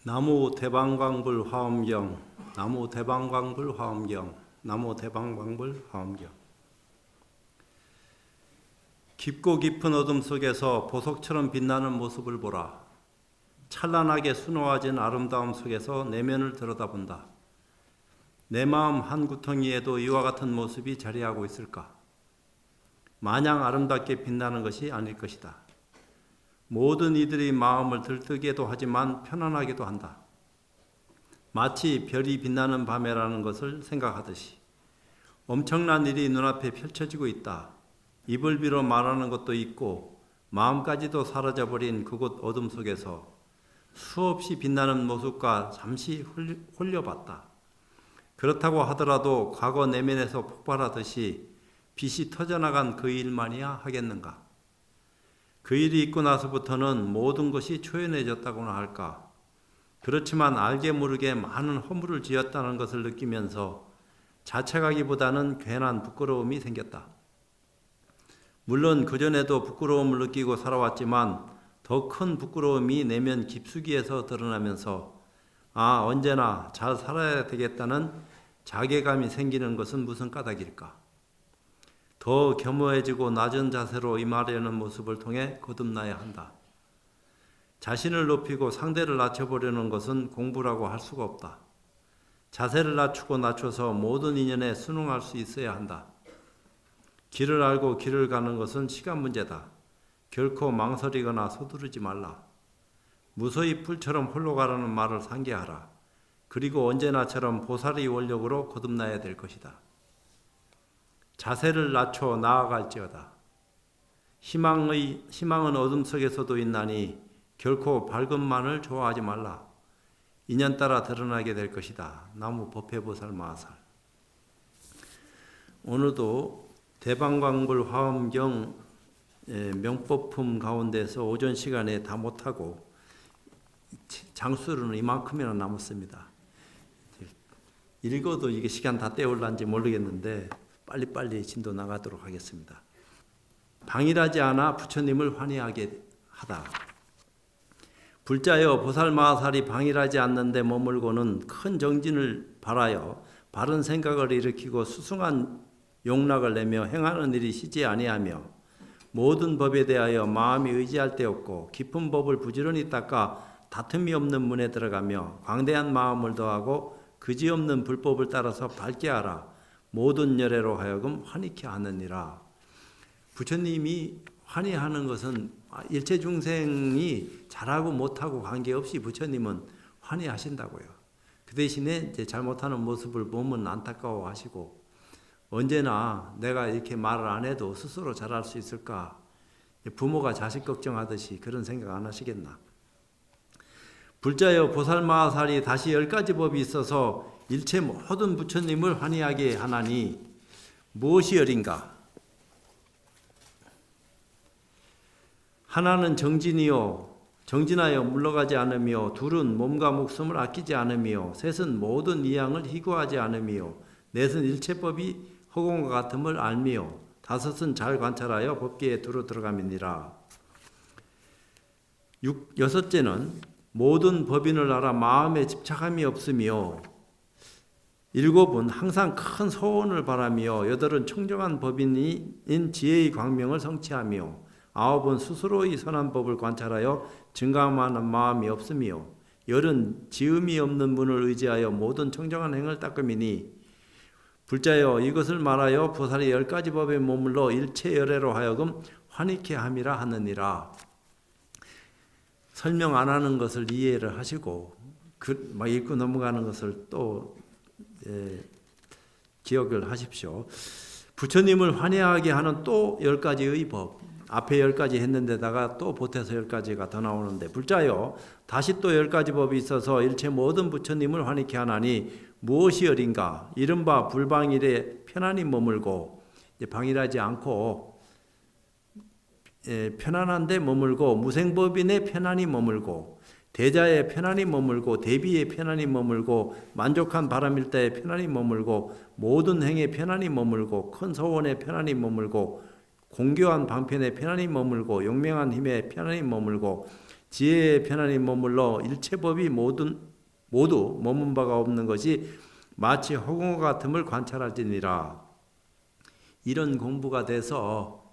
나무 대방광불 화엄경, 나무 대방광불 화엄경, 나무 대방광불 화엄경. 깊고 깊은 어둠 속에서 보석처럼 빛나는 모습을 보라. 찬란하게 수놓아진 아름다움 속에서 내면을 들여다본다. 내 마음 한 구덩이에도 이와 같은 모습이 자리하고 있을까? 마냥 아름답게 빛나는 것이 아닐 것이다. 모든 이들이 마음을 들뜨게도 하지만 편안하게도 한다. 마치 별이 빛나는 밤에라는 것을 생각하듯이 엄청난 일이 눈앞에 펼쳐지고 있다. 입을 빌어 말하는 것도 있고 마음까지도 사라져버린 그곳 어둠 속에서 수없이 빛나는 모습과 잠시 홀려봤다. 그렇다고 하더라도 과거 내면에서 폭발하듯이 빛이 터져나간 그 일만이야 하겠는가? 그 일이 있고 나서부터는 모든 것이 초연해졌다고나 할까? 그렇지만 알게 모르게 많은 허물을 지었다는 것을 느끼면서 자책하기보다는 괜한 부끄러움이 생겼다. 물론 그전에도 부끄러움을 느끼고 살아왔지만 더 큰 부끄러움이 내면 깊숙이에서 드러나면서 언제나 잘 살아야 되겠다는 자괴감이 생기는 것은 무슨 까닭일까? 더 겸허해지고 낮은 자세로 임하려는 모습을 통해 거듭나야 한다. 자신을 높이고 상대를 낮춰보려는 것은 공부라고 할 수가 없다. 자세를 낮추고 낮춰서 모든 인연에 순응할 수 있어야 한다. 길을 알고 길을 가는 것은 시간 문제다. 결코 망설이거나 서두르지 말라. 무소히 풀처럼 홀로 가라는 말을 상기하라. 그리고 언제나처럼 보살의 원력으로 거듭나야 될 것이다. 자세를 낮춰 나아갈지어다. 희망은 어둠 속에서도 있나니 결코 밝음만을 좋아하지 말라. 인연 따라 드러나게 될 것이다. 나무 법회보살 마하살. 오늘도 대방광불 화엄경 명법품 가운데서 오전 시간에 다 못하고 장수로는 이만큼이나 남았습니다. 읽어도 이게 시간 다 때울란지 모르겠는데 빨리빨리 진도 나가도록 하겠습니다. 방일하지 않아 부처님을 환희하게 하다. 불자여 보살마하살이 방일하지 않는데 머물고는 큰 정진을 발하여 바른 생각을 일으키고 수승한 용락을 내며 행하는 일이 쉬지 아니하며 모든 법에 대하여 마음이 의지할 데 없고 깊은 법을 부지런히 닦아 다툼이 없는 문에 들어가며 광대한 마음을 더하고 그지없는 불법을 따라서 밝게 하라. 모든 열애로 하여금 환희케 하느니라. 부처님이 환희하는 것은 일체 중생이 잘하고 못하고 관계없이 부처님은 환희하신다고요. 그 대신에 이제 잘못하는 모습을 보면 안타까워하시고 언제나 내가 이렇게 말을 안 해도 스스로 잘할 수 있을까? 부모가 자식 걱정하듯이 그런 생각 안 하시겠나? 불자여 보살마하살이 다시 10가지 법이 있어서 일체 모든 부처님을 환희하게 하나니 무엇이 열인가? 하나는 정진하여 물러가지 않으며, 둘은 몸과 목숨을 아끼지 않으며, 셋은 모든 이양을 희구하지 않으며, 넷은 일체법이 허공과 같음을 알며, 다섯은 잘 관찰하여 법계에 두루 들어감이니라. 여섯째는 모든 법인을 알아 마음에 집착함이 없으며, 일곱은 항상 큰 소원을 바라며, 여덟은 청정한 법인인 지혜의 광명을 성취하며, 아홉은 스스로의 선한 법을 관찰하여 증감하는 마음이 없으며, 열은 지음이 없는 분을 의지하여 모든 청정한 행을 닦음이니, 불자여 이것을 말하여 보살이 10가지 법에 머물러 일체 열애로 하여금 환희케 함이라 하느니라. 설명 안 하는 것을 이해를 하시고 막 읽고 넘어가는 것을 또 기억을 하십시오. 부처님을 환희하게 하는 또 10가지의 법, 앞에 10가지 했는데다가 또 보태서 10가지가 더 나오는데, 불자여 다시 또 10가지 법이 있어서 일체 모든 부처님을 환희케 하나니 무엇이 열인가? 이른바 불방일에 편안히 머물고, 방일하지 않고 편안한데 머물고, 무생법인에 편안히 머물고, 대자에 편안히 머물고, 대비에 편안히 머물고, 만족한 바람일다에 편안히 머물고, 모든 행에 편안히 머물고, 큰 소원에 편안히 머물고, 공교한 방편에 편안히 머물고, 용맹한 힘에 편안히 머물고, 지혜의 편안히 머물러 일체법이 모두 머문 바가 없는 것이 마치 허공과 같음을 관찰할지니라. 이런 공부가 돼서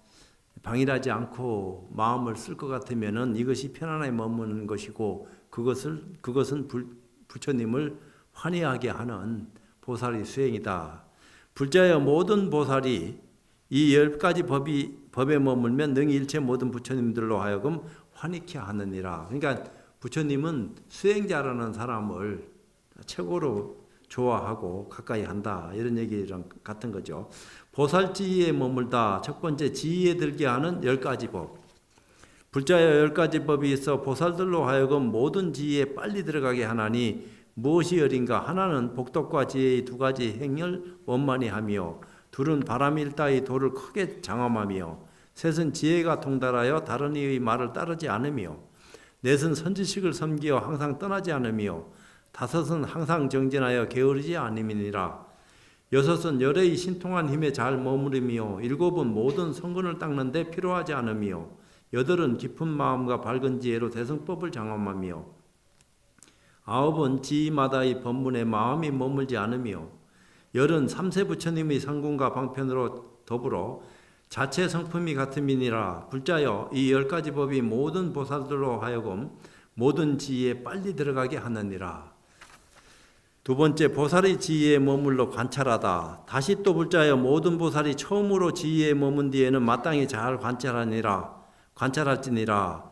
방일하지 않고 마음을 쓸 것 같으면은 이것이 편안하게 머무는 것이고 그것은 부처님을 환희하게 하는 보살의 수행이다. 불자여 모든 보살이 이 10가지 법에 머물면 능히 일체 모든 부처님들로 하여금 환희케 하느니라. 그러니까 부처님은 수행자라는 사람을 최고로 좋아하고 가까이 한다. 이런 얘기랑 같은 거죠. 보살지위에 머물다. 첫 번째 지위에 들게 하는 10가지 법. 불자여 10가지 법이 있어 보살들로 하여금 모든 지위에 빨리 들어가게 하나니 무엇이 어린가? 하나는 복덕과 지혜의 2가지 행을 원만히 하며, 둘은 바람이 일다의 도를 크게 장엄하며, 셋은 지혜가 통달하여 다른 이의 말을 따르지 않으며, 넷은 선지식을 섬기어 항상 떠나지 않으며, 다섯은 항상 정진하여 게으르지 않음이니라. 여섯은 열의 신통한 힘에 잘 머무르며, 일곱은 모든 성근을 닦는 데 필요하지 않으며, 여덟은 깊은 마음과 밝은 지혜로 대승법을 장엄하며, 아홉은 지위마다의 법문에 마음이 머물지 않으며, 열은 삼세 부처님의 성군과 방편으로 더불어 자체 성품이 같음이니라. 불자여 이 10가지 법이 모든 보살들로 하여금 모든 지위에 빨리 들어가게 하느니라. 두 번째, 보살의 지위에 머물러 관찰하다. 다시 또 불자여 모든 보살이 처음으로 지위에 머문 뒤에는 마땅히 잘 관찰할지니라.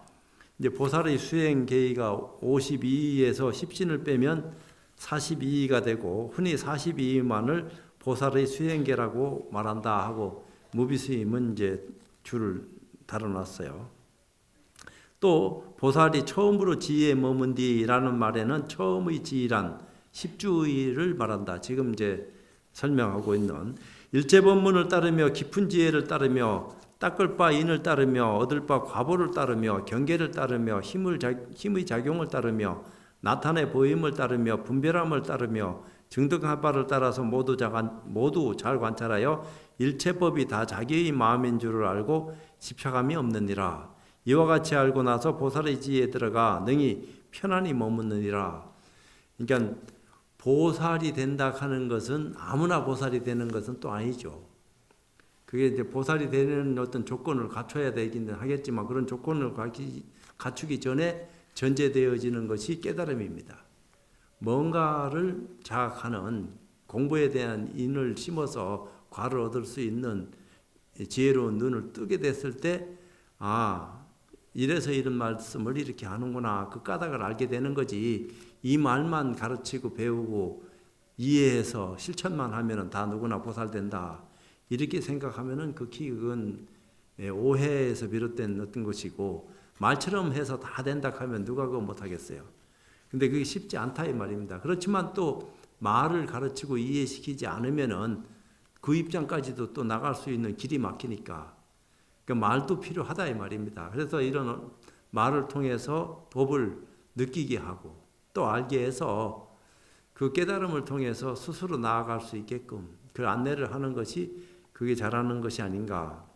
이제 보살의 수행 계기가 52위에서 10신을 빼면 42위가 되고, 흔히 42위만을 보살의 수행계라고 말한다 하고 무비스님은 이제 줄을 달아놨어요. 또 보살이 처음으로 지위에 머문 뒤라는 말에는 처음의 지위란 10주의를 말한다. 지금 이제 설명하고 있는 일제법문을 따르며 깊은 지혜를 따르며 닦을 바 인을 따르며 얻을 바 과보를 따르며 경계를 따르며 힘의 작용을 따르며 나타내 보임을 따르며 분별함을 따르며 증득한 바를 따라서 모두 잘 관찰하여 일체법이 다 자기의 마음인 줄을 알고 집착함이 없느니라. 이와 같이 알고 나서 보살의 지혜에 들어가 능히 편안히 머무느니라. 그러니까 보살이 된다 하는 것은 아무나 보살이 되는 것은 또 아니죠. 그게 이제 보살이 되는 어떤 조건을 갖춰야 되기는 하겠지만, 그런 조건을 갖추기 전에 전제되어지는 것이 깨달음입니다. 뭔가를 자각하는 공부에 대한 인을 심어서 과를 얻을 수 있는 지혜로운 눈을 뜨게 됐을 때, 이래서 이런 말씀을 이렇게 하는구나, 그 까닭을 알게 되는 거지. 이 말만 가르치고 배우고 이해해서 실천만 하면은 다 누구나 보살된다, 이렇게 생각하면은 그건 오해에서 비롯된 어떤 것이고, 말처럼 해서 다 된다 하면 누가 그거 못하겠어요. 근데 그게 쉽지 않다 이 말입니다. 그렇지만 또 말을 가르치고 이해시키지 않으면은 그 입장까지도 또 나갈 수 있는 길이 막히니까 그 말도 필요하다 이 말입니다. 그래서 이런 말을 통해서 법을 느끼게 하고 또 알게 해서 그 깨달음을 통해서 스스로 나아갈 수 있게끔 그 안내를 하는 것이, 그게 잘하는 것이 아닌가.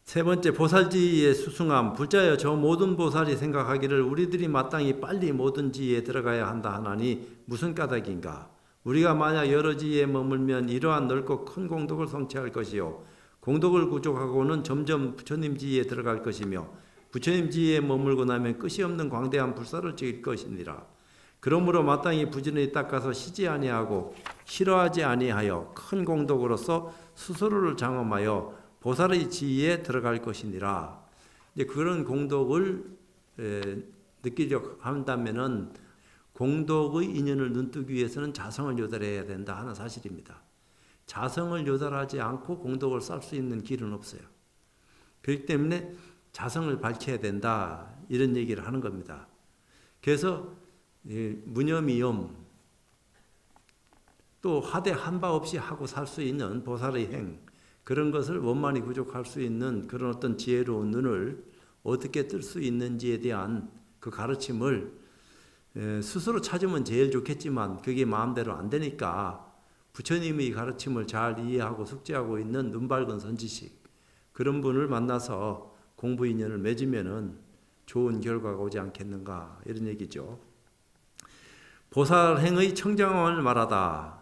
세 번째, 보살지위의 수승함. 불자여 저 모든 보살이 생각하기를 우리들이 마땅히 빨리 모든 지위에 들어가야 한다 하나니 무슨 까닭인가. 우리가 만약 여러 지위에 머물면 이러한 넓고 큰 공덕을 성취할 것이요, 공덕을 구족하고는 점점 부처님 지위에 들어갈 것이며, 부처님 지위에 머물고 나면 끝이 없는 광대한 불사를 찍을 것이니라. 그러므로 마땅히 부지런히 닦아서 쉬지 아니하고 싫어하지 아니하여 큰 공덕으로서 스스로를 장엄하여 보살의 지위에 들어갈 것이니라. 이제 그런 공덕을 느끼려고 한다면은 공덕의 인연을 눈뜨기 위해서는 자성을 요달해야 된다 하는 사실입니다. 자성을 요달하지 않고 공덕을 쌓을 수 있는 길은 없어요. 그렇기 때문에 자성을 밝혀야 된다, 이런 얘기를 하는 겁니다. 그래서 무념이염, 또 하되 한 바 없이 하고 살 수 있는 보살의 행, 그런 것을 원만히 구족할 수 있는 그런 어떤 지혜로운 눈을 어떻게 뜰 수 있는지에 대한 그 가르침을 스스로 찾으면 제일 좋겠지만 그게 마음대로 안 되니까 부처님의 가르침을 잘 이해하고 숙지하고 있는 눈 밝은 선지식, 그런 분을 만나서 공부 인연을 맺으면은 좋은 결과가 오지 않겠는가 이런 얘기죠. 보살행의 청정함을 말하다.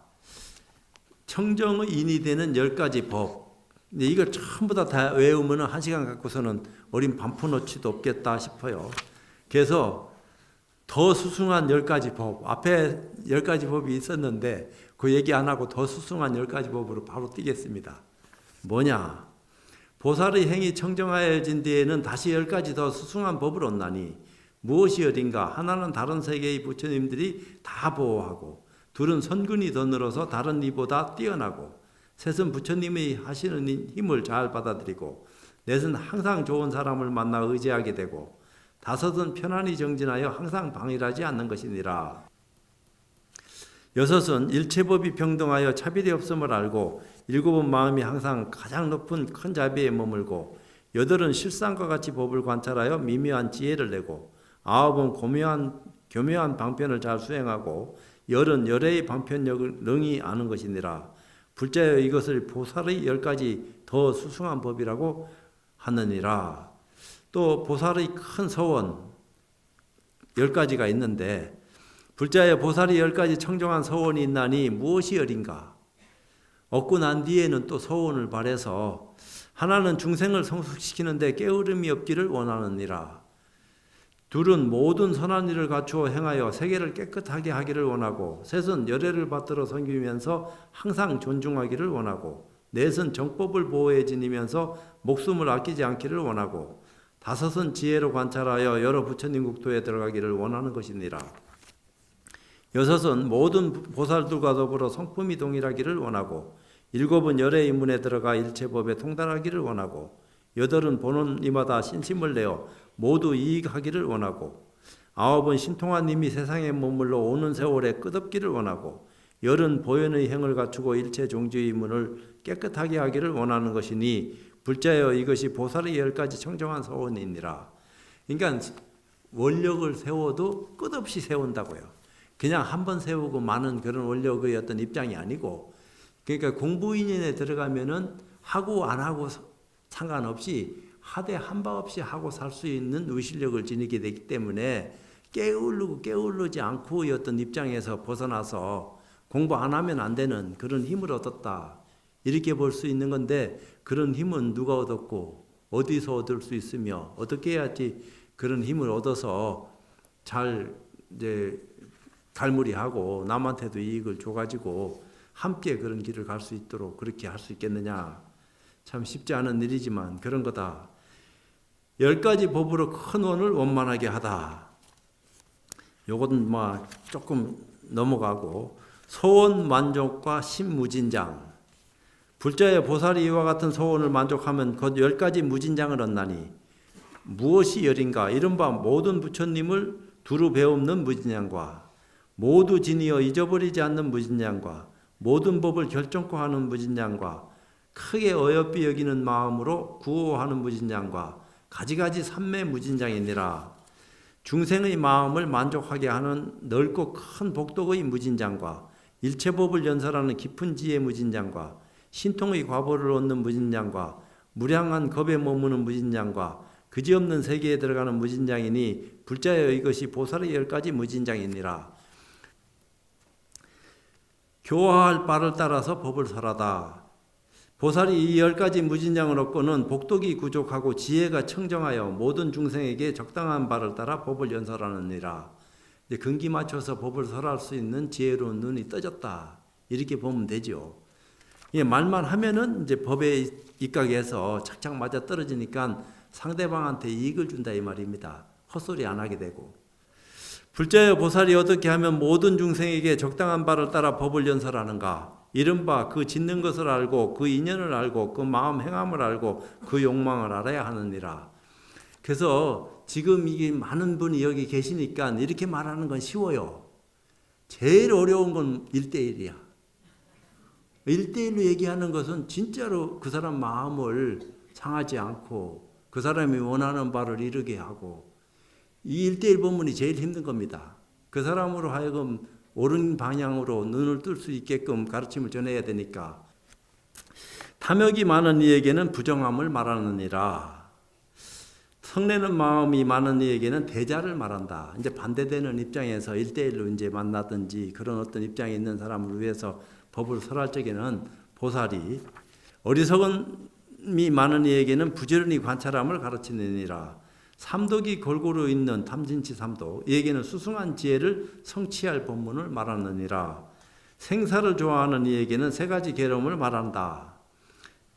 청정의 인이 되는 10가지 법. 이걸 전부 다 외우면 1시간 갖고서는 어린 반푼어치도 없겠다 싶어요. 그래서 더 수승한 10가지 법. 앞에 10가지 법이 있었는데 그 얘기 안 하고 더 수승한 10가지 법으로 바로 뛰겠습니다. 뭐냐? 보살의 행위 청정하여진 뒤에는 다시 10가지 더 수승한 법을 얻나니 무엇이 어딘가? 하나는 다른 세계의 부처님들이 다 보호하고, 둘은 선근이 더 늘어서 다른 이보다 뛰어나고, 셋은 부처님의 하시는 힘을 잘 받아들이고, 넷은 항상 좋은 사람을 만나 의지하게 되고, 다섯은 편안히 정진하여 항상 방일하지 않는 것이니라. 여섯은 일체법이 평등하여 차별이 없음을 알고, 일곱은 마음이 항상 가장 높은 큰 자비에 머물고, 여덟은 실상과 같이 법을 관찰하여 미묘한 지혜를 내고, 아홉은 교묘한 방편을 잘 수행하고, 열은 열의 방편력을 능히 아는 것이니라. 불자여 이것을 보살의 10가지 더 수승한 법이라고 하느니라. 또 보살의 큰 서원 10가지가 있는데, 불자여 보살이 10가지 청정한 서원이 있나니 무엇이 어린가? 얻고 난 뒤에는 또 서원을 발해서, 하나는 중생을 성숙시키는데 깨우름이 없기를 원하느니라. 둘은 모든 선한 일을 갖추어 행하여 세계를 깨끗하게 하기를 원하고, 셋은 열애를 받들어 섬기면서 항상 존중하기를 원하고, 넷은 정법을 보호해 지니면서 목숨을 아끼지 않기를 원하고, 다섯은 지혜로 관찰하여 여러 부처님 국토에 들어가기를 원하는 것이니라. 여섯은 모든 보살들과 더불어 성품이 동일하기를 원하고, 일곱은 열의 인문에 들어가 일체법에 통달하기를 원하고, 여덟은 보는 이마다 신심을 내어 모두 이익하기를 원하고, 아홉은 신통한 님이 세상에 머물러 오는 세월에 끝없기를 원하고, 열은 보현의 행을 갖추고 일체 종주의 문을 깨끗하게 하기를 원하는 것이니 불자여 이것이 보살의 10가지 청정한 서원이니라. 그러니까 원력을 세워도 끝없이 세운다고요. 그냥 한 번 세우고 많은 그런 원력의 어떤 입장이 아니고, 그러니까 공부인연에 들어가면은 하고 안 하고 상관없이 하되 한바 없이 하고 살 수 있는 의실력을 지니게 되기 때문에 깨우르지 않고의 어떤 입장에서 벗어나서 공부 안 하면 안 되는 그런 힘을 얻었다, 이렇게 볼 수 있는 건데, 그런 힘은 누가 얻었고 어디서 얻을 수 있으며 어떻게 해야지 그런 힘을 얻어서 잘 이제 갈무리하고 남한테도 이익을 줘가지고 함께 그런 길을 갈 수 있도록 그렇게 할 수 있겠느냐. 참 쉽지 않은 일이지만 그런 거다. 10가지 법으로 큰 원을 원만하게 하다. 요건 조금 넘어가고, 소원 만족과 심무진장. 불자의 보살이 이와 같은 소원을 만족하면 곧 10가지 무진장을 얻나니 무엇이 열인가? 이른바 모든 부처님을 두루 배움는 무진장과, 모두 지니어 잊어버리지 않는 무진장과, 모든 법을 결정코 하는 무진장과, 크게 어여삐 여기는 마음으로 구호하는 무진장과, 가지가지 삼매 무진장이니라. 중생의 마음을 만족하게 하는 넓고 큰 복덕의 무진장과, 일체법을 연설하는 깊은 지혜 무진장과, 신통의 과보를 얻는 무진장과, 무량한 겁에 머무는 무진장과, 그지없는 세계에 들어가는 무진장이니 불자여 이것이 보살의 10가지 무진장이니라. 교화할 바를 따라서 법을 설하다. 보살이 이 10가지 무진장을 얻고는 복덕이 구족하고 지혜가 청정하여 모든 중생에게 적당한 바를 따라 법을 연설하느니라. 이제 근기 맞춰서 법을 설할 수 있는 지혜로운 눈이 떠졌다, 이렇게 보면 되죠. 말만 하면은 이제 법에 입각해서 착착 맞아 떨어지니까 상대방한테 이익을 준다 이 말입니다. 헛소리 안 하게 되고. 불자여 보살이 어떻게 하면 모든 중생에게 적당한 바를 따라 법을 연설하는가? 이른바 그 짓는 것을 알고 그 인연을 알고 그 마음 행함을 알고 그 욕망을 알아야 하느니라. 그래서 지금 이게 많은 분이 여기 계시니까 이렇게 말하는 건 쉬워요. 제일 어려운 건 1대1이야. 1대1로 얘기하는 것은 진짜로 그 사람 마음을 상하지 않고 그 사람이 원하는 바를 이루게 하고, 이 1대1 법문이 제일 힘든 겁니다. 그 사람으로 하여금 옳은 방향으로 눈을 뜰 수 있게끔 가르침을 전해야 되니까. 탐욕이 많은 이에게는 부정함을 말하느니라. 성내는 마음이 많은 이에게는 대자를 말한다. 이제 반대되는 입장에서 1대1로 이제 만나든지 그런 어떤 입장에 있는 사람을 위해서 법을 설할 적에는 보살이 어리석음이 많은 이에게는 부지런히 관찰함을 가르치느니라. 삼독이 골고루 있는 탐진치 삼독 이에게는 수승한 지혜를 성취할 법문을 말하느니라. 생사를 좋아하는 이에게는 세 가지 괴로움을 말한다.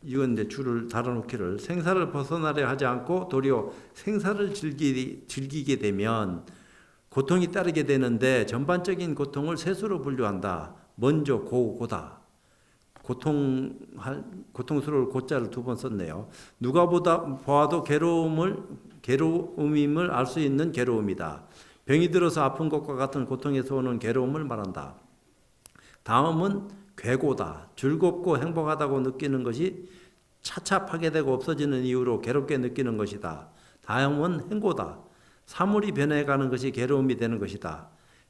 이건 이제 줄을 달아놓기를 생사를 벗어나려 하지 않고 도리어 생사를 즐기게 되면 고통이 따르게 되는데 전반적인 고통을 셋으로 분류한다. 먼저 고다. 고통스러울 고자를 2번 썼네요. 누가 보아도 괴로움임을 알 수 있는 괴로움이다. 병이 들어서 아픈 것과 같은 고통에서 오는 괴로움을 말한다. 다음은 괴고다. 즐겁고 행복하다고 느끼는 것이 차차 파괴되고 없어지는 이유로 괴롭게 느끼는 것이다. 다음은 행고다. 사물이 변해가는 것이 괴로움이 되는 것이다.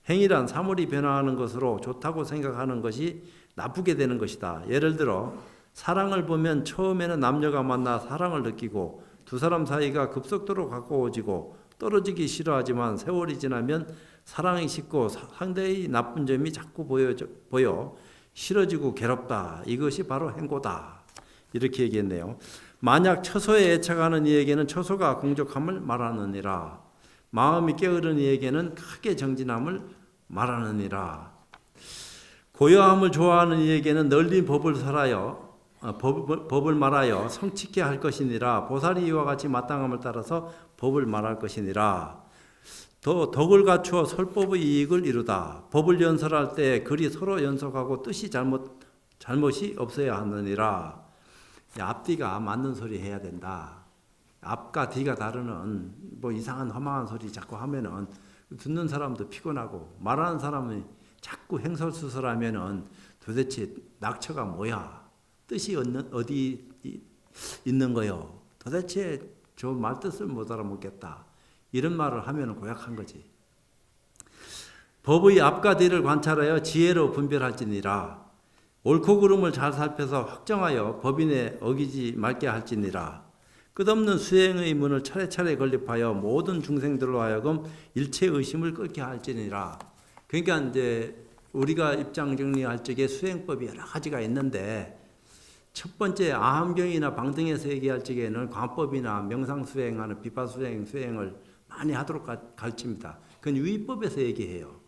행이란 사물이 변화하는 것으로 좋다고 생각하는 것이 나쁘게 되는 것이다. 예를 들어 사랑을 보면 처음에는 남녀가 만나 사랑을 느끼고 두 사람 사이가 급속도로 가까워지고 떨어지기 싫어하지만 세월이 지나면 사랑이 식고 상대의 나쁜 점이 자꾸 보여 싫어지고 괴롭다. 이것이 바로 행고다. 이렇게 얘기했네요. 만약 처소에 애착하는 이에게는 처소가 공적함을 말하느니라. 마음이 게으른 이에게는 크게 정진함을 말하느니라. 고요함을 좋아하는 이에게는 널린 법을 말하여 성취케 할 것이니라. 보살이 이와 같이 마땅함을 따라서 법을 말할 것이니라. 더 덕을 갖추어 설법의 이익을 이루다. 법을 연설할 때 글이 서로 연속하고 뜻이 잘못이 없어야 하느니라. 앞뒤가 맞는 소리 해야 된다. 앞과 뒤가 다르는 뭐 이상한 허망한 소리 자꾸 하면은 듣는 사람도 피곤하고 말하는 사람이 자꾸 행설수설하면은 도대체 낙처가 뭐야? 뜻이 어디 있는 거요? 도대체 저 말 뜻을 못 알아먹겠다. 이런 말을 하면 고약한 거지. 법의 앞과 뒤를 관찰하여 지혜로 분별할지니라. 옳고 그름을 잘 살펴서 확정하여 법인에 어기지 말게 할지니라. 끝없는 수행의 문을 차례차례 건립하여 모든 중생들로 하여금 일체 의심을 끊게 할지니라. 그러니까 이제 우리가 입장 정리할 적에 수행법이 여러 가지가 있는데 첫 번째 아함경이나 방등에서 얘기할 적에는 관법이나 명상수행하는 비파수행을 많이 하도록 가르칩니다. 그건 유의법에서 얘기해요.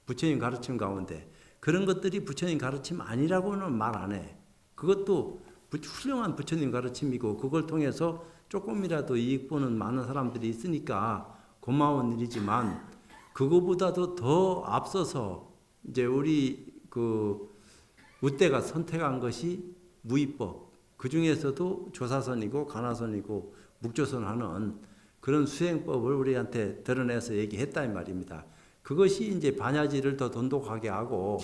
부처님 가르침 가운데. 그런 것들이 부처님 가르침 아니라고는 말 안 해. 그것도 훌륭한 부처님 가르침이고 그걸 통해서 조금이라도 이익 보는 많은 사람들이 있으니까 고마운 일이지만 그거보다도 더 앞서서 이제 우리 우때가 선택한 것이 무의법. 그 중에서도 조사선이고 가나선이고 묵조선 하는 그런 수행법을 우리한테 드러내서 얘기했다 이 말입니다. 그것이 이제 반야지를 더 돈독하게 하고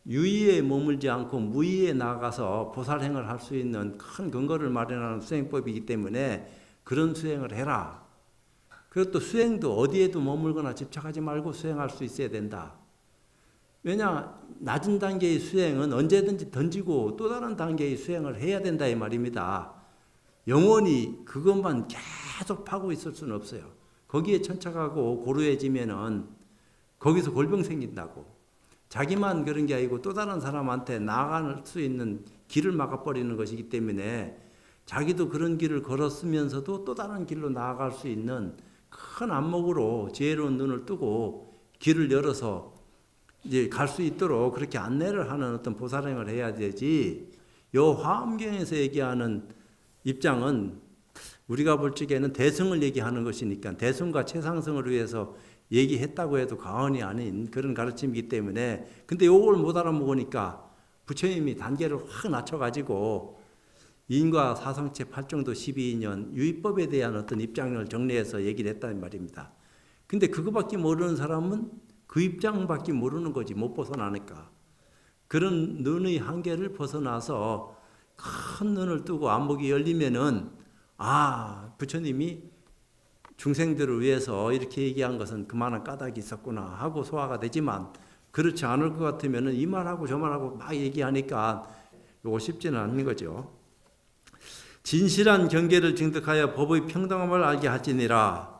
유의에 머물지 않고 무의에 나아가서 보살행을 할 수 있는 큰 근거를 마련하는 수행법이기 때문에 그런 수행을 해라. 그리고 또 수행도 어디에도 머물거나 집착하지 말고 수행할 수 있어야 된다. 왜냐 낮은 단계의 수행은 언제든지 던지고 또 다른 단계의 수행을 해야 된다 이 말입니다. 영원히 그것만 계속 파고 있을 수는 없어요. 거기에 천착하고 고루해지면은 거기서 골병 생긴다고. 자기만 그런 게 아니고 또 다른 사람한테 나아갈 수 있는 길을 막아버리는 것이기 때문에 자기도 그런 길을 걸었으면서도 또 다른 길로 나아갈 수 있는 큰 안목으로 지혜로운 눈을 뜨고 길을 열어서 이제 갈 수 있도록 그렇게 안내를 하는 어떤 보살행을 해야 되지. 요 화엄경에서 얘기하는 입장은 우리가 볼 적에는 대승을 얘기하는 것이니까 대승과 최상승을 위해서 얘기했다고 해도 과언이 아닌 그런 가르침이기 때문에 근데 요걸 못 알아먹으니까 부처님이 단계를 확 낮춰가지고 인과 사성체 8정도 12인연 유의법에 대한 어떤 입장을 정리해서 얘기를 했다는 말입니다. 근데 그거밖에 모르는 사람은 그 입장밖에 모르는 거지 못 벗어나니까. 그런 눈의 한계를 벗어나서 큰 눈을 뜨고 안목이 열리면은 부처님이 중생들을 위해서 이렇게 얘기한 것은 그만한 까닭이 있었구나 하고 소화가 되지만 그렇지 않을 것 같으면은 이 말하고 저 말하고 막 얘기하니까 이거 쉽지는 않은 거죠. 진실한 경계를 증득하여 법의 평등함을 알게 할지니라.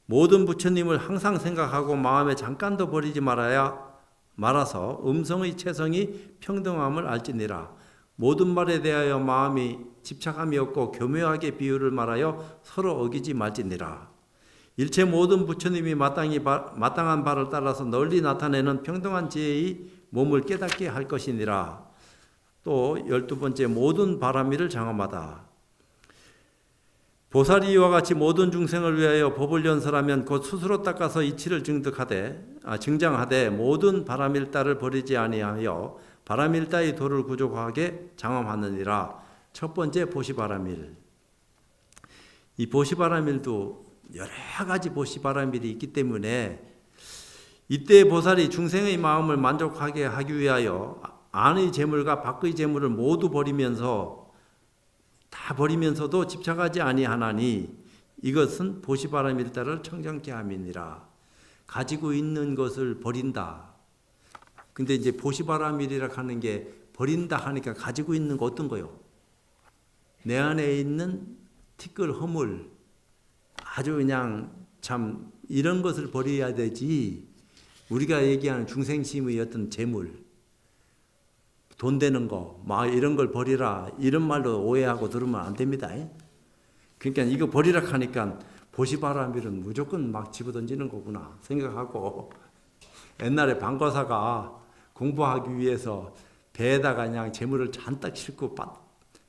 모든 부처님을 항상 생각하고 마음에 잠깐도 버리지 말아서 음성의 체성이 평등함을 알지니라. 모든 말에 대하여 마음이 집착함이 없고 교묘하게 비유를 말하여 서로 어기지 말지니라. 일체 모든 부처님이 마땅한 바를 따라서 널리 나타내는 평등한 지혜의 몸을 깨닫게 할 것이니라. 또 12번째, 모든 바라미를 장엄하다. 보살이 이와 같이 모든 중생을 위하여 법을 연설하면 곧 스스로 닦아서 이치를 증장하되 모든 바라밀다를 버리지 아니하여 바라밀다의 도를 구족하게 장엄하느니라. 첫 번째, 보시바라밀. 이 보시바라밀도 여러 가지 보시바라밀이 있기 때문에 이때 보살이 중생의 마음을 만족하게 하기 위하여 안의 재물과 밖의 재물을 모두 버리면서도 집착하지 아니하나니 이것은 보시바라밀다를 청정케 함이니라. 가지고 있는 것을 버린다. 근데 이제 보시바라밀이라 하는 게 버린다 하니까 가지고 있는 거 어떤 거요? 내 안에 있는 티끌 허물, 아주 그냥 참 이런 것을 버려야 되지. 우리가 얘기하는 중생심의 어떤 재물, 돈 되는 거, 막 이런 걸 버리라, 이런 말로 오해하고 들으면 안 됩니다. 그러니까 이거 버리라 하니까 보시바라밀은 무조건 막 집어던지는 거구나 생각하고, 옛날에 방과사가 공부하기 위해서 배에다가 그냥 재물을 잔뜩 싣고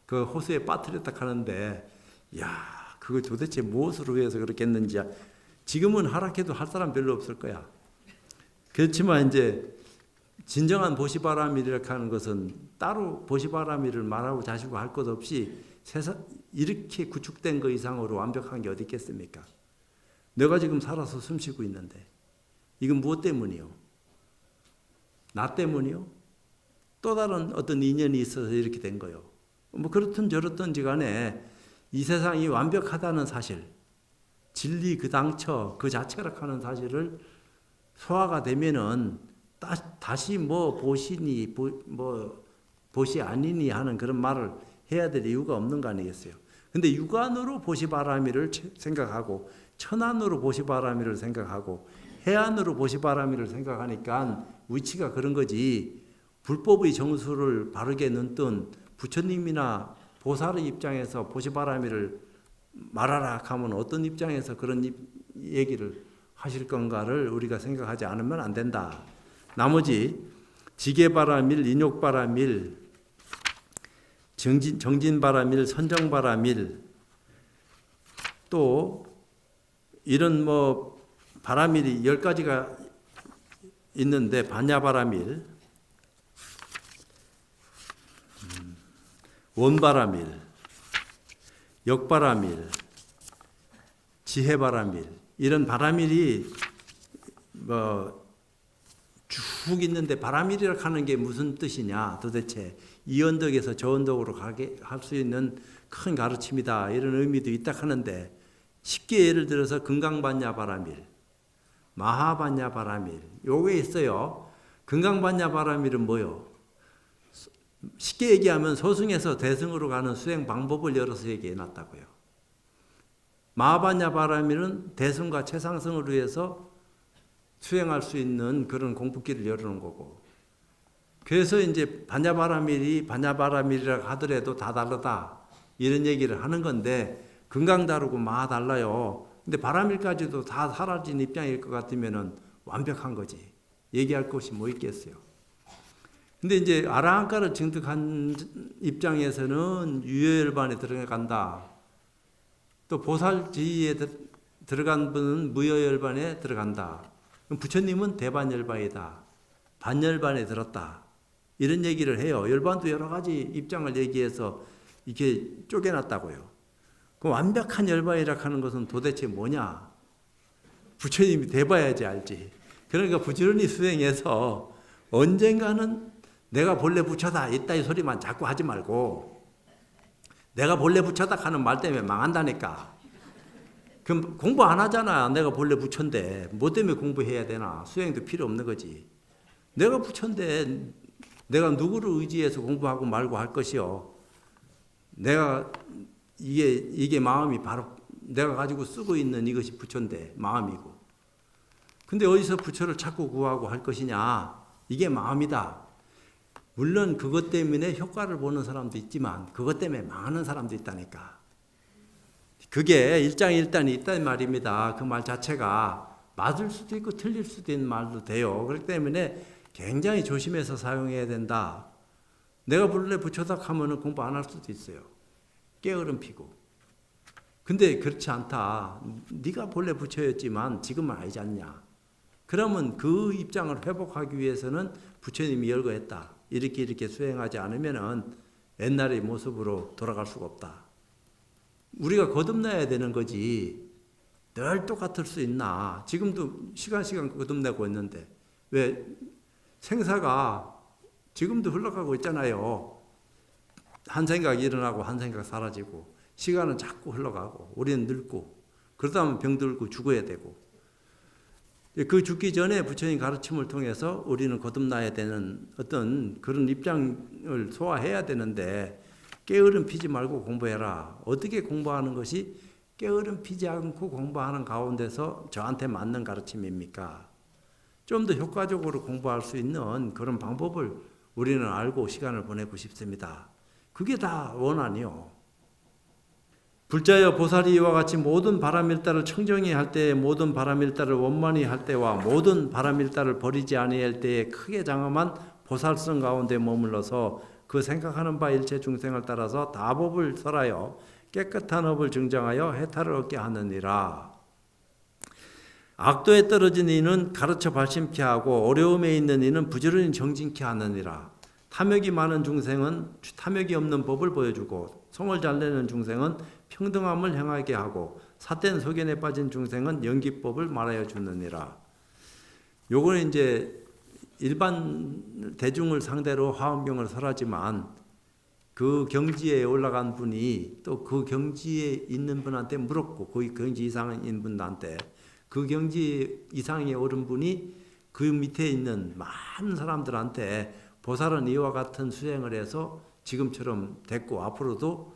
그 호수에 빠뜨렸다 하는데, 야, 그거 도대체 무엇으로 위해서 그렇게 했는지 지금은 하락해도 할 사람 별로 없을 거야. 그렇지만 이제 진정한 보시바라밀이라고 하는 것은 따로 보시바라밀을 말하고 자시고 할 것 없이 세상 이렇게 구축된 것 이상으로 완벽한 게 어디 있겠습니까? 내가 지금 살아서 숨쉬고 있는데 이건 무엇 때문이요? 나 때문이요? 또 다른 어떤 인연이 있어서 이렇게 된 거요. 뭐 그렇든 저렇든지 간에 이 세상이 완벽하다는 사실, 진리 그 당처 그 자체라 하는 사실을 소화가 되면은 다시 뭐 보시니 뭐 보시 아니니 하는 그런 말을 해야 될 이유가 없는 거 아니겠어요? 근데 육안으로 보시바라밀을 생각하고 천안으로 보시바라밀을 생각하고 해안으로 보시바라밀을 생각하니까 위치가 그런 거지. 불법의 정수를 바르게 넣던 부처님이나 보살의 입장에서 보시바라밀을 말하라 하면 어떤 입장에서 그런 얘기를 하실 건가를 우리가 생각하지 않으면 안 된다. 나머지 지게바라밀, 인욕바라밀, 정진바라밀, 선정바라밀, 또 이런 뭐 바라밀이 10가지가 있는데 반야바라밀, 원바라밀, 역바라밀, 지혜바라밀, 이런 바라밀이 뭐 쭉 있는데 바라밀이라고 하는 게 무슨 뜻이냐? 도대체 이 언덕에서 저 언덕으로 가게 할 수 있는 큰 가르침이다, 이런 의미도 있다 하는데, 쉽게 예를 들어서 금강반야바라밀, 마하반야바라밀 요게 있어요. 금강반야바라밀은 뭐요? 쉽게 얘기하면 소승에서 대승으로 가는 수행 방법을 열어서 얘기해 놨다고요. 마하반야바라밀은 대승과 최상승을 위해서 수행할 수 있는 그런 공부길을 열어놓은 거고, 그래서 이제 반야바라밀이라 하더라도 다 다르다 이런 얘기를 하는 건데, 금강 다르고 마하 달라요. 근데 바라밀까지도 다 사라진 입장일 것 같으면은 완벽한 거지. 얘기할 것이 뭐 있겠어요. 근데 이제 아라한가를 증득한 입장에서는 유효열반에 들어간다. 또 보살지에 들어간 분은 무효열반에 들어간다. 부처님은 대반열반이다, 반열반에 들었다, 이런 얘기를 해요. 열반도 여러 가지 입장을 얘기해서 이렇게 쪼개놨다고요. 그 완벽한 열반이라 하는 것은 도대체 뭐냐? 부처님이 돼봐야지 알지. 그러니까 부지런히 수행해서 언젠가는 내가 본래 부처다 이따위 소리만 자꾸 하지 말고, 내가 본래 부처다 하는 말 때문에 망한다니까. 그럼 공부 안 하잖아. 내가 본래 부처인데 뭐 때문에 공부해야 되나? 수행도 필요 없는 거지. 내가 부처인데 내가 누구를 의지해서 공부하고 말고 할 것이요? 내가 이게 마음이 바로 내가 가지고 쓰고 있는 이것이 부처인데 마음이고. 근데 어디서 부처를 찾고 구하고 할 것이냐? 이게 마음이다. 물론 그것 때문에 효과를 보는 사람도 있지만 그것 때문에 망하는 사람도 있다니까. 그게 일장일단이 있단 말입니다. 그 말 자체가 맞을 수도 있고 틀릴 수도 있는 말도 돼요. 그렇기 때문에 굉장히 조심해서 사용해야 된다. 내가 본래 부처다 하면은 공부 안 할 수도 있어요. 깨어름 피고. 근데 그렇지 않다. 네가 본래 부처였지만 지금은 아니지 않냐. 그러면 그 입장을 회복하기 위해서는 부처님이 열거했다. 이렇게 수행하지 않으면은 옛날의 모습으로 돌아갈 수가 없다. 우리가 거듭나야 되는 거지. 늘 똑같을 수 있나. 지금도 시간 거듭내고 있는데 왜 생사가 지금도 흘러가고 있잖아요. 한 생각 일어나고 한 생각 사라지고 시간은 자꾸 흘러가고 우리는 늙고 그러다 보면 병들고 죽어야 되고 그 죽기 전에 부처님 가르침을 통해서 우리는 거듭나야 되는 어떤 그런 입장을 소화해야 되는데 깨어름 피지 말고 공부해라. 어떻게 공부하는 것이 깨어름 피지 않고 공부하는 가운데서 저한테 맞는 가르침입니까? 좀 더 효과적으로 공부할 수 있는 그런 방법을 우리는 알고 시간을 보내고 싶습니다. 그게 다 원한이요. 불자여 보살이 이와 같이 모든 바람일다를 청정히 할 때에 모든 바람일다를 원만히 할 때와 모든 바람일다를 버리지 아니할 때에 크게 장엄한 보살성 가운데 머물러서 그 생각하는 바 일체 중생을 따라서 다법을 설하여 깨끗한 업을 증정하여 해탈을 얻게 하느니라. 악도에 떨어진 이는 가르쳐 발심케 하고 어려움에 있는 이는 부지런히 정진케 하느니라. 탐욕이 많은 중생은 탐욕이 없는 법을 보여주고 성을 잘 내는 중생은 평등함을 행하게 하고 삿된 소견에 빠진 중생은 연기법을 말하여 주느니라. 요거는 이제 일반 대중을 상대로 화엄경을 설하지만 그 경지에 올라간 분이 또 그 경지에 있는 분한테 물었고 그 경지 이상인 분한테 그 경지 이상에 오른 분이 그 밑에 있는 많은 사람들한테 보살은 이와 같은 수행을 해서 지금처럼 됐고 앞으로도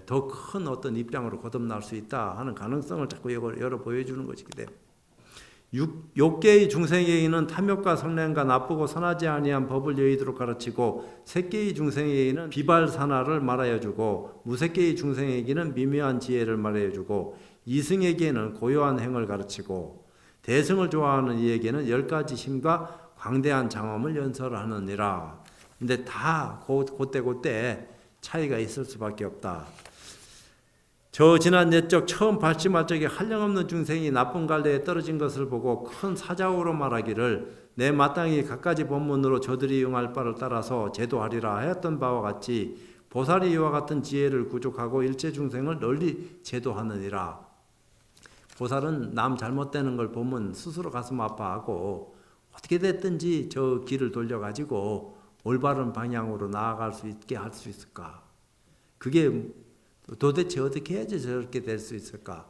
더 큰 어떤 입장으로 거듭날 수 있다 하는 가능성을 자꾸 열어 보여주는 것이기 때문에 욕계의 중생에게는 탐욕과 성냄과 나쁘고 선하지 아니한 법을 여의도록 가르치고 색계의 중생에게는 비발산화를 말하여 주고 무색계의 중생에게는 미묘한 지혜를 말하여 주고 이승에게는 고요한 행을 가르치고 대승을 좋아하는 이에게는 10가지 심과 광대한 장엄을 연설하느니라. 근데 다 그때 차이가 있을 수밖에 없다. 저 지난 옛적 처음 발심할 적에 한량없는 중생이 나쁜 갈래에 떨어진 것을 보고 큰 사자우로 말하기를 내 마땅히 갖가지 법문으로 저들이 응할 바를 따라서 제도하리라 하였던 바와 같이 보살이 이와 같은 지혜를 구족하고 일체 중생을 널리 제도하느니라. 보살은 남 잘못되는 걸 보면 스스로 가슴 아파하고 어떻게 됐든지 저 길을 돌려가지고 올바른 방향으로 나아갈 수 있게 할 수 있을까? 그게 도대체 어떻게 해야지 저렇게 될 수 있을까?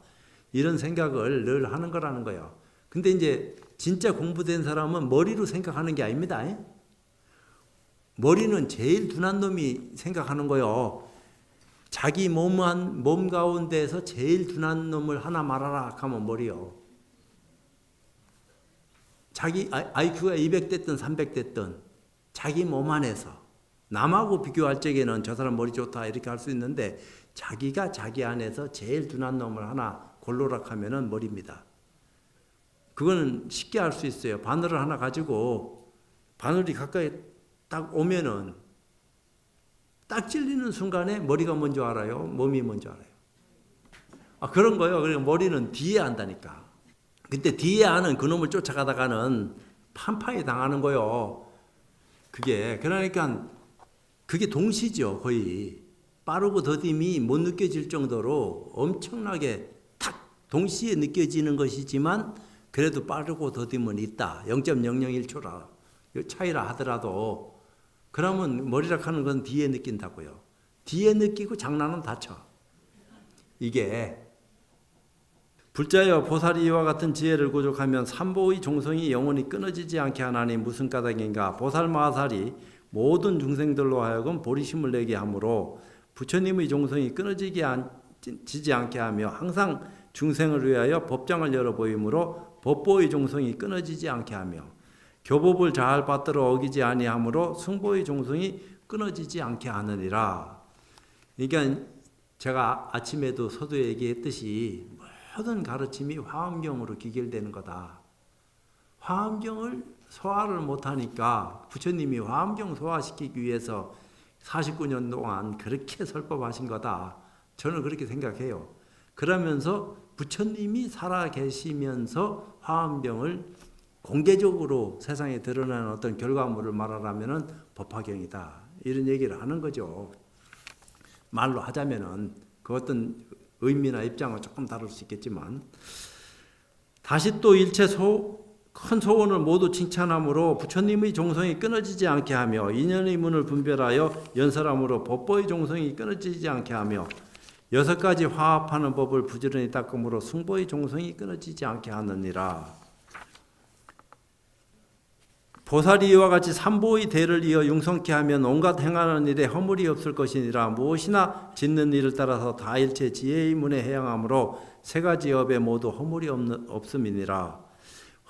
이런 생각을 늘 하는 거라는 거예요. 근데 이제 진짜 공부된 사람은 머리로 생각하는 게 아닙니다. 머리는 제일 둔한 놈이 생각하는 거예요. 자기 몸 가운데서 제일 둔한 놈을 하나 말하라 하면 머리요. 자기 IQ가 200 됐든 300 됐든 자기 몸 안에서 남하고 비교할 적에는 저 사람 머리 좋다 이렇게 할 수 있는데 자기가 자기 안에서 제일 둔한 놈을 하나 골로락 하면은 머리입니다. 그거는 쉽게 할 수 있어요. 바늘을 하나 가지고 바늘이 가까이 딱 오면은 딱 찔리는 순간에 머리가 뭔지 알아요? 몸이 뭔지 알아요? 그런 거예요. 그러니까 머리는 뒤에 한다니까. 근데 뒤에 하는 그놈을 쫓아가다가는 판판이 당하는 거예요. 그러니까 그게 동시죠. 거의 빠르고 더딤이 못 느껴질 정도로 엄청나게 탁 동시에 느껴지는 것이지만 그래도 빠르고 더딤은 있다. 0.001초라 차이라 하더라도 그러면 머리락 하는 건 뒤에 느낀다고요. 뒤에 느끼고 장난은 다쳐. 이게 불자여 보살이 이와 같은 지혜를 구족하면 삼보의 종성이 영원히 끊어지지 않게 하나니 무슨 까닭인가. 보살 마하살이 모든 중생들로 하여금 보리심을 내게 하므로 부처님의 종성이 끊어지지 않게 하며 항상 중생을 위하여 법장을 열어 보이므로 법보의 종성이 끊어지지 않게 하며 교법을 잘 받들어 어기지 아니하므로 승보의 종성이 끊어지지 않게 하느니라. 그러니까 제가 아침에도 서두에 얘기했듯이 모든 가르침이 화엄경으로 기결되는 거다. 화엄경을 소화를 못하니까 부처님이 화엄경 소화시키기 위해서 49년 동안 그렇게 설법하신 거다. 저는 그렇게 생각해요. 그러면서 부처님이 살아계시면서 화엄경을 공개적으로 세상에 드러나는 어떤 결과물을 말하라면 법화경이다. 이런 얘기를 하는 거죠. 말로 하자면은 그 어떤 의미나 입장은 조금 다를 수 있겠지만, 다시 또 일체 큰 소원을 모두 칭찬함으로 부처님의 종성이 끊어지지 않게 하며 인연의 문을 분별하여 연설함으로 법보의 종성이 끊어지지 않게 하며 6가지 화합하는 법을 부지런히 닦음으로 승보의 종성이 끊어지지 않게 하느니라. 보살이 이와 같이 삼보의 대를 이어 융성케 하면 온갖 행하는 일에 허물이 없을 것이니라. 무엇이나 짓는 일을 따라서 다 일체 지혜의 문에 해양하므로 3가지 업에 모두 허물이 없음이니라.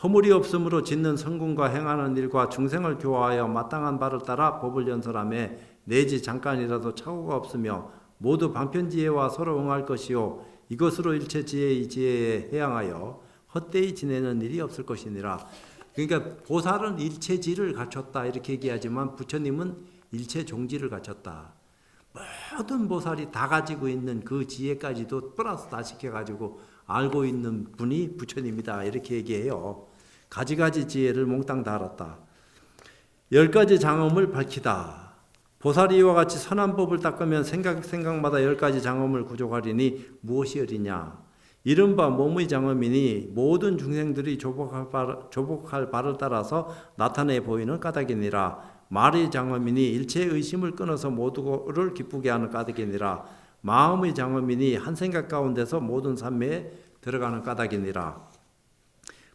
허물이 없으므로 짓는 성군과 행하는 일과 중생을 교화하여 마땅한 바를 따라 법을 연설하며 내지 잠깐이라도 착오가 없으며 모두 방편지혜와 서로 응할 것이요 이것으로 일체 지혜의 지혜에 해양하여 헛되이 지내는 일이 없을 것이니라. 그러니까 보살은 일체지를 갖췄다 이렇게 얘기하지만 부처님은 일체 종지를 갖췄다. 모든 보살이 다 가지고 있는 그 지혜까지도 플러스 다 시켜가지고 알고 있는 분이 부처님이다 이렇게 얘기해요. 가지가지 지혜를 몽땅 다 알았다. 10가지 장엄을 밝히다. 보살이 이와 같이 선한 법을 닦으면 생각마다 10가지 장엄을 구족하리니 무엇이 어리냐. 이른바 몸의 장엄이니 모든 중생들이 조복할 바를 따라서 나타내 보이는 까닭이니라. 말의 장엄이니 일체의 의심을 끊어서 모두를 기쁘게 하는 까닭이니라. 마음의 장엄이니 한 생각 가운데서 모든 산매에 들어가는 까닭이니라.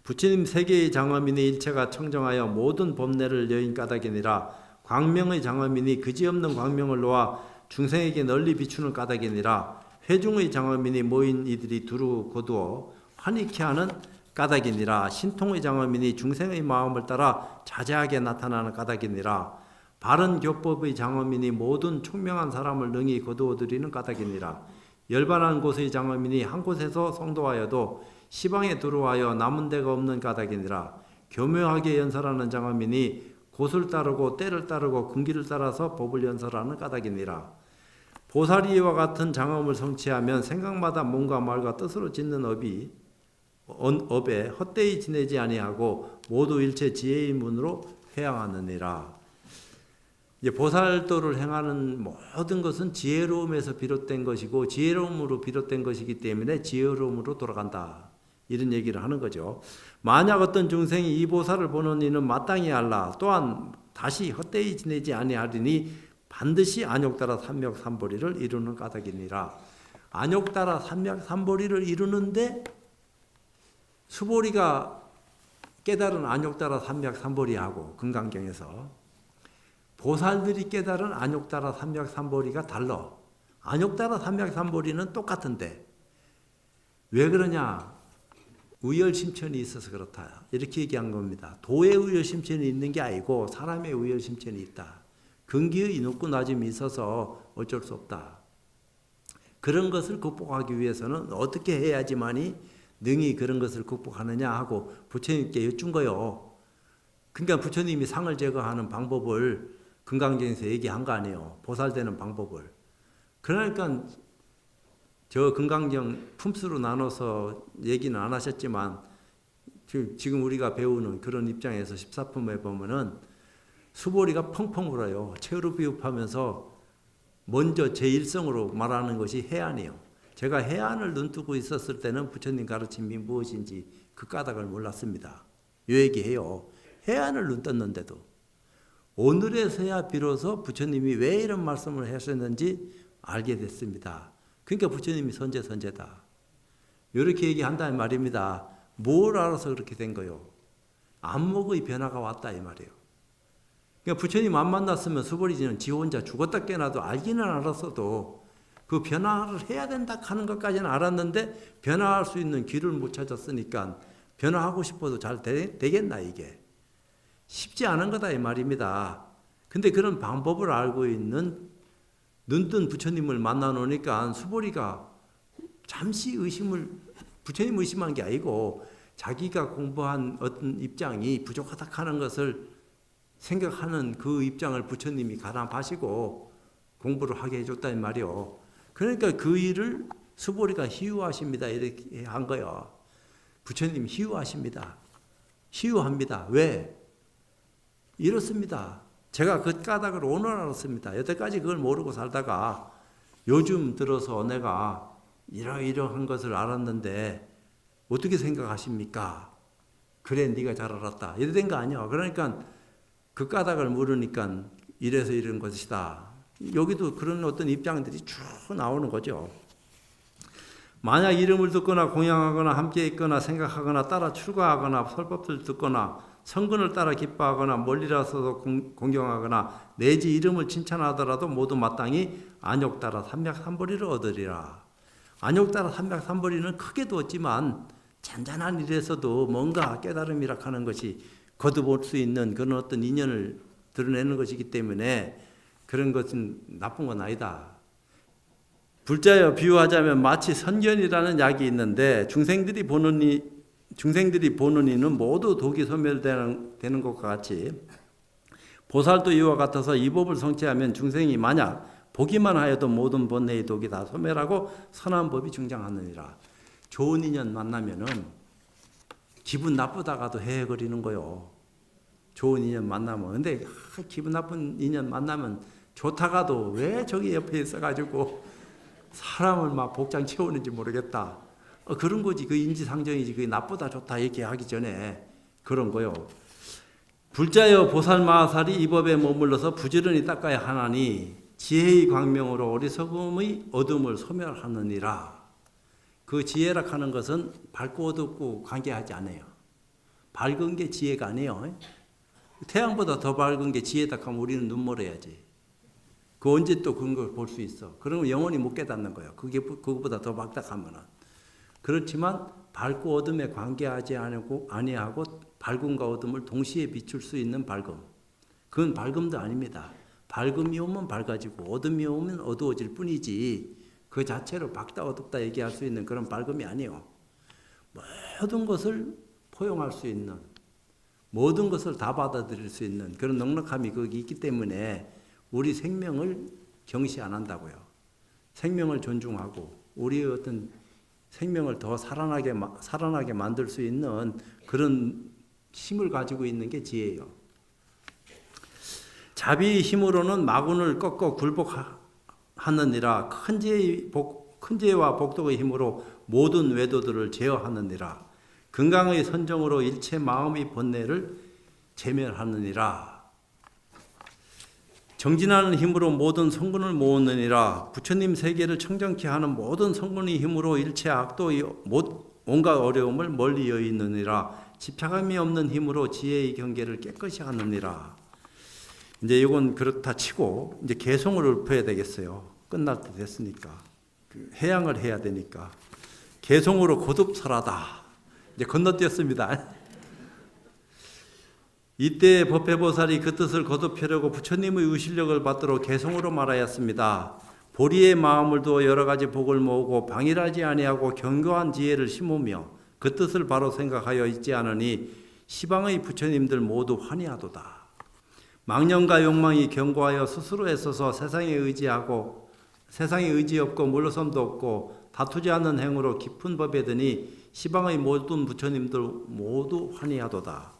부처님 세계의 장엄이니 일체가 청정하여 모든 법례를 여인 까닭이니라. 광명의 장엄이니 그지없는 광명을 놓아 중생에게 널리 비추는 까닭이니라. 회중의 장엄이니 모인 이들이 두루 거두어 환희케 하는 까닭이니라. 신통의 장엄이니 중생의 마음을 따라 자세하게 나타나는 까닭이니라. 바른 교법의 장엄이니 모든 총명한 사람을 능히 거두어들이는 까닭이니라. 열반한 곳의 장엄이니 한 곳에서 성도하여도 시방에 들어와여 남은 데가 없는 까닭이니라. 교묘하게 연설하는 장엄이니 곳을 따르고 때를 따르고 근기를 따라서 법을 연설하는 까닭이니라. 보살이 이와 같은 장엄을 성취하면 생각마다 몸과 말과 뜻으로 짓는 업에 헛되이 지내지 아니하고 모두 일체 지혜의 문으로 회양하느니라. 이제 보살도를 행하는 모든 것은 지혜로움에서 비롯된 것이고 지혜로움으로 비롯된 것이기 때문에 지혜로움으로 돌아간다. 이런 얘기를 하는 거죠. 만약 어떤 중생이 이 보살을 보는 이는 마땅히 알라. 또한 다시 헛되이 지내지 아니하리니 반드시 안욕따라 삼맥삼보리를 이루는 까닭이니라. 안욕따라 삼맥삼보리를 이루는데 수보리가 깨달은 안욕따라 삼맥삼보리하고 금강경에서 보살들이 깨달은 안욕따라 삼맥삼보리가 달라. 안욕따라 삼맥삼보리는 똑같은데 왜 그러냐? 우열심천이 있어서 그렇다. 이렇게 얘기한 겁니다. 도의 우열심천이 있는 게 아니고 사람의 우열심천이 있다. 근기의 높고 낮음이 있어서 어쩔 수 없다. 그런 것을 극복하기 위해서는 어떻게 해야지만이 능히 그런 것을 극복하느냐 하고 부처님께 여쭌 거요. 그러니까 부처님이 상을 제거하는 방법을 금강경에서 얘기한 거 아니에요. 보살되는 방법을. 그러니까 저 금강경 품수로 나눠서 얘기는 안 하셨지만 지금 우리가 배우는 그런 입장에서 14품에 보면은 수보리가 펑펑 울어요. 최후로 비읍하면서 먼저 제1성으로 말하는 것이 해안이에요. 제가 해안을 눈뜨고 있었을 때는 부처님 가르침이 무엇인지 그 까닭을 몰랐습니다. 이 얘기해요. 해안을 눈떴는데도 오늘에서야 비로소 부처님이 왜 이런 말씀을 하셨는지 알게 됐습니다. 그러니까 부처님이 선제다. 이렇게 얘기한다는 말입니다. 뭘 알아서 그렇게 된 거요? 안목의 변화가 왔다 이 말이에요. 그러니까 부처님 안 만났으면 수보리지는 지 혼자 죽었다 깨나도 알기는 알았어도 그 변화를 해야 된다 하는 것까지는 알았는데 변화할 수 있는 길을 못 찾았으니까 변화하고 싶어도 잘 되겠나 이게. 쉽지 않은 거다 이 말입니다. 근데 그런 방법을 알고 있는 눈뜬 부처님을 만나 놓으니까 수보리가 잠시 부처님 의심한 게 아니고 자기가 공부한 어떤 입장이 부족하다 하는 것을 생각하는 그 입장을 부처님이 가담하시고 공부를 하게 해줬다는 말이요. 그러니까 그 일을 수보리가 희유하십니다. 이렇게 한 거예요. 부처님 희유하십니다. 희유합니다. 왜? 이렇습니다. 제가 그 까닭을 오늘 알았습니다. 여태까지 그걸 모르고 살다가 요즘 들어서 내가 이러이러한 것을 알았는데 어떻게 생각하십니까? 그래 네가 잘 알았다. 이래 된 거 아니야. 그러니까 그 까닭을 물으니까 이래서 이런 것이다. 여기도 그런 어떤 입장들이 쭉 나오는 거죠. 만약 이름을 듣거나 공양하거나 함께 있거나 생각하거나 따라 출가하거나 설법을 듣거나 성근을 따라 기뻐하거나 멀리라서도 공경하거나 내지 이름을 칭찬하더라도 모두 마땅히 안욕 따라 삼백삼보리를 얻으리라. 안욕 따라 삼백삼보리는 크게도 얻지만 잔잔한 일에서도 뭔가 깨달음이라 하는 것이 거듭올 수 있는 그런 어떤 인연을 드러내는 것이기 때문에 그런 것은 나쁜 건 아니다. 불자여 비유하자면 마치 선견이라는 약이 있는데 중생들이 보는 이는 모두 독이 소멸되는 것과 같이 보살도 이와 같아서 이 법을 성취하면 중생이 만약 보기만 하여도 모든 번뇌의 독이 다 소멸하고 선한 법이 중장하느니라. 좋은 인연 만나면은 기분 나쁘다가도 헤헤거리는 거요. 좋은 인연 만나면. 근데 기분 나쁜 인연 만나면 좋다가도 왜 저기 옆에 있어가지고 사람을 막 복장 채우는지 모르겠다. 그런 거지. 그 인지상정이지. 그게 나쁘다 좋다 이렇게 하기 전에 그런 거요. 불자여 보살마살이 이 법에 머물러서 부지런히 닦아야 하나니 지혜의 광명으로 어리석음의 어둠을 소멸하느니라. 그 지혜라 하는 것은 밝고 어둡고 관계하지 않아요. 밝은 게 지혜가 아니에요. 태양보다 더 밝은 게 지혜다 하면 우리는 눈멀어야지. 그 언제 또 그런 걸 볼 수 있어. 그러면 영원히 못 깨닫는 거예요. 그거보다 더 밝다 하면은. 그렇지만 밝고 어둠에 관계하지 아니하고 밝음과 어둠을 동시에 비출 수 있는 밝음. 그건 밝음도 아닙니다. 밝음이 오면 밝아지고 어둠이 오면 어두워질 뿐이지 그 자체로 밝다 어둡다 얘기할 수 있는 그런 밝음이 아니에요. 모든 것을 포용할 수 있는 모든 것을 다 받아들일 수 있는 그런 넉넉함이 거기 있기 때문에 우리 생명을 경시 안 한다고요. 생명을 존중하고 우리의 어떤 생명을 더 살아나게 만들 수 있는 그런 힘을 가지고 있는 게 지혜예요. 자비의 힘으로는 마군을 꺾어 굴복하느니라. 큰 지혜와 복덕의 힘으로 모든 외도들을 제어하느니라. 건강의 선정으로 일체 마음의 번뇌를 제멸하느니라. 정진하는 힘으로 모든 성근을 모으느니라. 부처님 세계를 청정케 하는 모든 성근의 힘으로 일체 악도 온갖 어려움을 멀리 여의느니라. 집착함이 없는 힘으로 지혜의 경계를 깨끗이 하느니라. 이제 이건 그렇다 치고 이제 개성을 읊어야 되겠어요. 끝날 때 됐으니까. 해양을 해야 되니까. 개성으로 거듭설하다. 이제 건너뛰었습니다. 이때 법회보살이 그 뜻을 거듭하려고 부처님의 의실력을 받도록 개성으로 말하였습니다. 보리의 마음을 두어 여러 가지 복을 모으고 방일하지 아니하고 견고한 지혜를 심으며 그 뜻을 바로 생각하여 있지 않으니 시방의 부처님들 모두 환희하도다. 망념과 욕망이 견고하여 스스로 애써서 세상에 의지 없고 물러섬도 없고 다투지 않는 행으로 깊은 법에 드니 시방의 모든 부처님들 모두 환희하도다.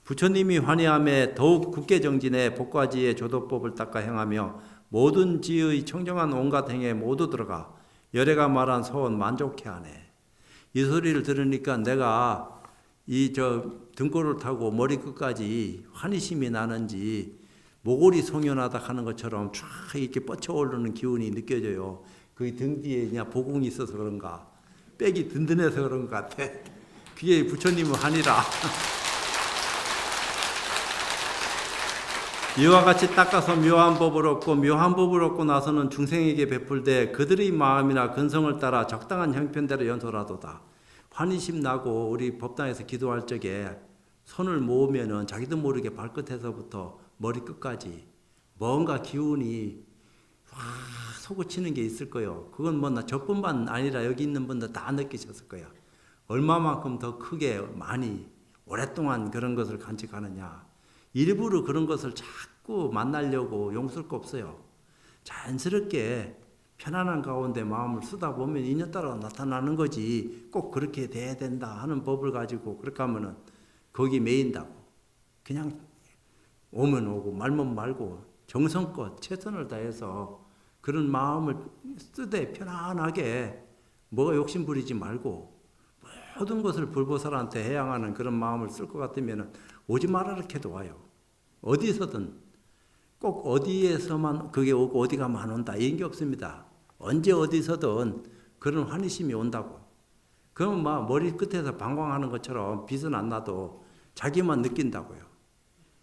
부처님이 환희함에 더욱 굳게 정진해 복과지의 조도법을 닦아 행하며 모든 지의 청정한 온갖 행에 모두 들어가 열애가 말한 소원 만족해 하네. 이 소리를 들으니까 내가 등골을 타고 머리끝까지 환희심이 나는지 모골이 송연하다 하는 것처럼 쫙 이렇게 뻗쳐오르는 기운이 느껴져요. 그 등 뒤에 그냥 보공이 있어서 그런가, 빽이 든든해서 그런 것 같아. 그게 부처님의 환희라. 이와 같이 닦아서 묘한 법을 얻고 묘한 법을 얻고 나서는 중생에게 베풀되 그들의 마음이나 근성을 따라 적당한 형편대로 연설하도다. 환희심 나고 우리 법당에서 기도할 적에 손을 모으면은 자기도 모르게 발끝에서부터 머리끝까지 뭔가 기운이 확 솟구치는 게 있을 거예요. 그건 뭐 저뿐만 아니라 여기 있는 분들 다 느끼셨을 거야. 얼마만큼 더 크게 많이 오랫동안 그런 것을 간직하느냐. 일부러 그런 것을 자꾸 만나려고 용쓸 거 없어요. 자연스럽게 편안한 가운데 마음을 쓰다 보면 인연 따라 나타나는 거지. 꼭 그렇게 돼야 된다 하는 법을 가지고 그렇게 하면은 거기 매인다고. 그냥 오면 오고 말면 말고 정성껏 최선을 다해서 그런 마음을 쓰되 편안하게 뭐가 욕심 부리지 말고 모든 것을 불보살한테 해양하는 그런 마음을 쓸 것 같으면 오지 말아라 해도 와요. 어디서든 꼭 어디에서만 그게 오고 어디 가면 안 온다 이런 게 없습니다. 언제 어디서든 그런 환희심이 온다고. 그러면 막 머리 끝에서 방광하는 것처럼 빛은 안 나도 자기만 느낀다고요.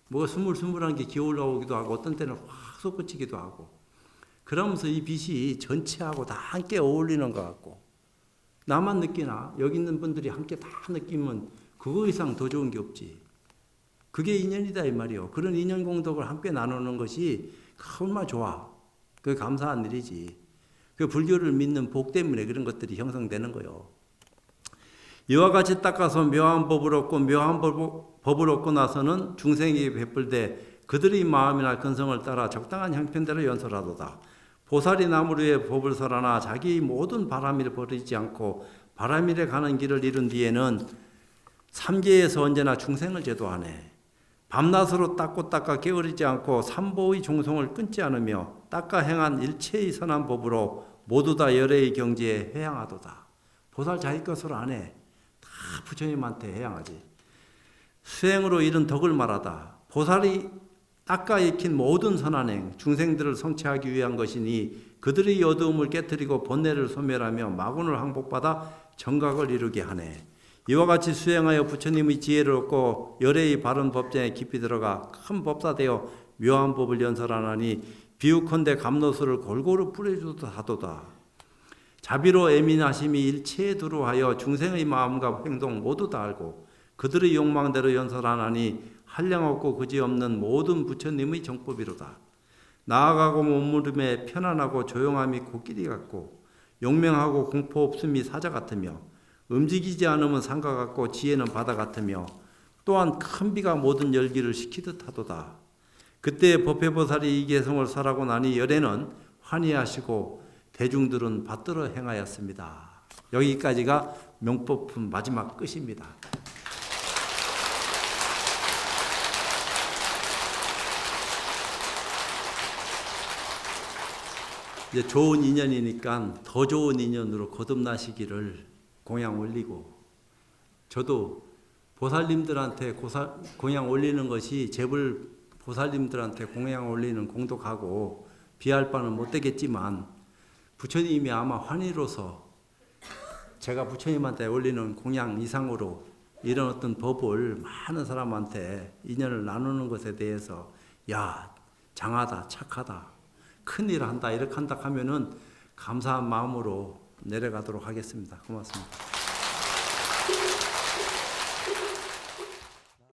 뭐가 스물스물한 게 기어 올라오기도 하고 어떤 때는 확 솟구치기도 하고 그러면서 이 빛이 전체하고 다 함께 어울리는 것 같고 나만 느끼나 여기 있는 분들이 함께 다 느끼면 그거 이상 더 좋은 게 없지. 그게 인연이다 이 말이요. 그런 인연 공덕을 함께 나누는 것이 얼마나 좋아. 그게 감사한 일이지. 그 불교를 믿는 복 때문에 그런 것들이 형성되는 거요. 이와 같이 닦아서 묘한 법을 얻고 묘한 법을 얻고 나서는 중생에게 베풀되 그들의 마음이나 근성을 따라 적당한 형편대로 연설하도다. 보살이 나무 위에 법을 설하나 자기 모든 바람일을 버리지 않고 바람일에 가는 길을 이룬 뒤에는 삼계에서 언제나 중생을 제도하네. 밤낮으로 닦고 닦아 게으르지 않고 삼보의 종송을 끊지 않으며 닦아 행한 일체의 선한 법으로 모두 다 열애의 경지에 회양하도다. 보살 자기 것으로 안 해. 다 부처님한테 회양하지. 수행으로 이룬 덕을 말하다. 보살이 닦아 익힌 모든 선한행 중생들을 성취하기 위한 것이니 그들의 어두움을 깨뜨리고 번뇌를 소멸하며 마군을 항복받아 정각을 이루게 하네. 이와 같이 수행하여 부처님의 지혜를 얻고 열애의 바른 법전에 깊이 들어가 큰 법사 되어 묘한 법을 연설하나니 비유컨대 감로수를 골고루 뿌려주도 하도다. 자비로 애민하심이 일체에 두루하여 중생의 마음과 행동 모두 다 알고 그들의 욕망대로 연설하나니 한량없고 그지없는 모든 부처님의 정법이로다. 나아가고 몸부림에 편안하고 조용함이 코끼리 같고 용맹하고 공포 없음이 사자 같으며 움직이지 않으면 산과 같고 지혜는 바다 같으며 또한 큰 비가 모든 열기를 식히듯 하도다. 그때 법회보살이 이 개성을 설하고 나니 열애는 환희하시고 대중들은 받들어 행하였습니다. 여기까지가 명법품 마지막 끝입니다. 이제 좋은 인연이니까 더 좋은 인연으로 거듭나시기를 공양 올리고 저도 보살님들한테 공양 올리는 것이 제불 보살님들한테 공양 올리는 공덕하고 비할 바는 못 되겠지만 부처님이 아마 환희로서 제가 부처님한테 올리는 공양 이상으로 이런 어떤 법을 많은 사람한테 인연을 나누는 것에 대해서 야 장하다 착하다 큰일 한다 이렇게 한다 하면은 감사한 마음으로 내려가도록 하겠습니다. 고맙습니다.